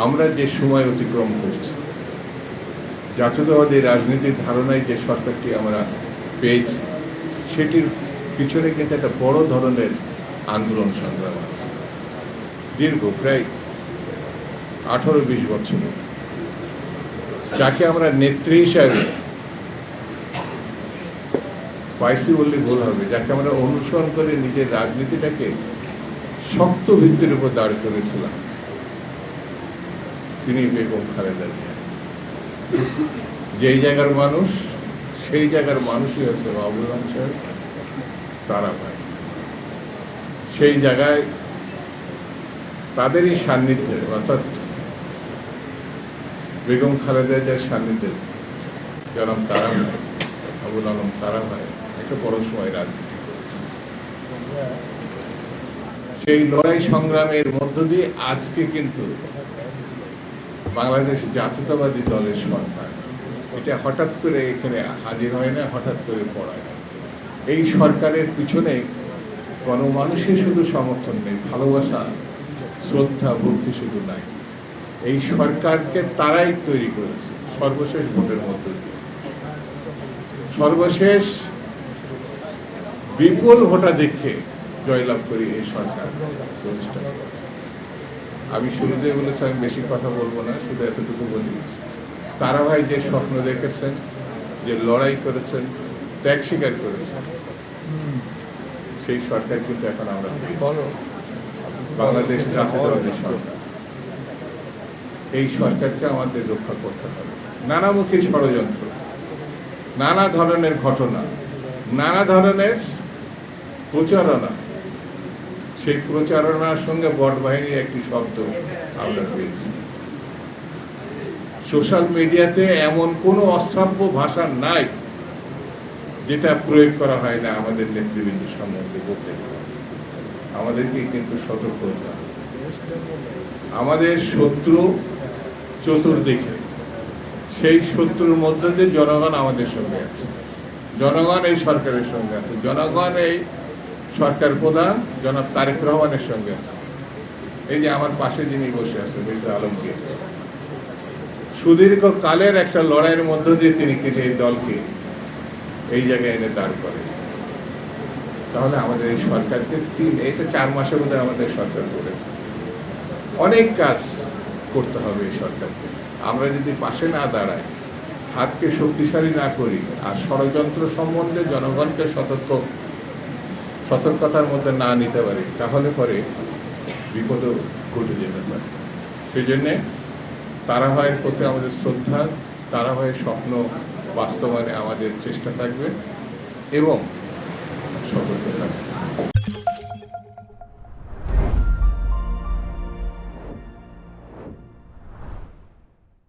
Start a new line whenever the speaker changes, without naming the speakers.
আমরা যে সময় অতিক্রম করছি, জাতীয়তাবাদী রাজনীতির ধারণায় যে সরকারটি আমরা পেয়েছি, সেটির পিছনে কিন্তু একটা বড় ধরনের আন্দোলন সংগ্রাম আছে। দীর্ঘ প্রায় 18-20 বছর, যাকে আমরা নেত্রী হিসাবে পাইছি বললে ভুল হবে, যাকে আমরা অনুসরণ করে নিজের রাজনীতিটাকে শক্ত ভিত্তির উপর দাঁড় করেছিলাম, তিনি বেগম খালেদা জিয়া। যেই জায়গার মানুষ, সেই জায়গার মানুষই হচ্ছে বাবুল সাহেব, তারা ভাই। সেই জায়গায় তাদেরই সান্নিধ্যে, অর্থাৎ বেগম খালেদা জিয়ার সান্নিধ্যে জনাব তারা ভাই, আবুল আলম তারা ভাই একটা বড় সময় রাজনীতি করেছে। সেই লড়াই সংগ্রামের মধ্য দিয়ে আজকে কিন্তু বাংলাদেশ জাতীয়তাবাদী দলের সরকার, এটা হঠাৎ করে এখানে হাজির হয় না, হঠাৎ করে পড়ায় না। এই সরকারের পিছনে গণমানুষের শুধু সমর্থন নেই, ভালোবাসা, শ্রদ্ধা, ভক্তি শুধু নাই। এই সরকারকে তারাই তৈরি করেছে সর্বশেষ ভোটের মধ্য দিয়ে। সর্বশেষ বিপুল ভোটাধিক্যে জয়লাভ করি এই সরকার প্রতিষ্ঠা করেছে। আমি শুরুতে বলেছি আমি বেশি কথা বলবো না, শুধু এতটুকু বলি, তারা ভাই যে স্বপ্ন দেখেছেন, যে লড়াই করেছেন, ত্যাগ স্বীকার করেছেন, সেই সরকার কিন্তু এখন আমরা বাংলাদেশ জাতীয়তাবাদী সরকার। এই সরকারকে আমাদের রক্ষা করতে হবে। নানামুখী ষড়যন্ত্র, নানা ধরনের ঘটনা, নানা ধরনের প্রচারণা, সেই প্রচারণার সঙ্গে বট বাহিনীর একটি শব্দ আমরা পেয়েছি। সোশ্যাল মিডিয়াতে এমন কোনো অশ্রাব্য ভাষা নাই যেটা প্রয়োগ করা হয় না আমাদের নেতৃবৃন্দ সম্বন্ধে বলতে। আমাদেরকে কিন্তু সতর্ক হতে হবে। আমাদের শত্রু চতুর্দিকে, সেই শত্রুর মধ্যে দিয়ে জনগণ আমাদের সঙ্গে আছে, জনগণ এই সরকারের সঙ্গে আছে, জনগণ এই সরকার প্রধান জনাব তারেক রহমানের সঙ্গে আছে। এই যে আমার পাশে যিনি বসে আছেন মির্জা আলমগীর, সুদীর্ঘ কালের একটা লড়াইয়ের মধ্য দিয়ে তিনি কিন্তু এই দলকে এই জায়গায় এনে দাঁড় করে। তাহলে আমাদের এই সরকারকে এটা 4 মাসের মধ্যে আমাদের সরকার করেছে। অনেক কাজ করতে হবে এই সরকারকে। আমরা যদি পাশে না দাঁড়াই, হাতকে শক্তিশালী না করি, আর ষড়যন্ত্র সম্বন্ধে জনগণকে সতর্কতার মধ্যে না নিতে পারি, তাহলে পরে বিপদও ঘটে যেতে পারে। সেই জন্যে তারা ভাইয়ের প্রতি আমাদের শ্রদ্ধা, তারা ভাইয়ের স্বপ্ন বাস্তবায়নে আমাদের চেষ্টা থাকবে এবং সতর্ক থাকবে।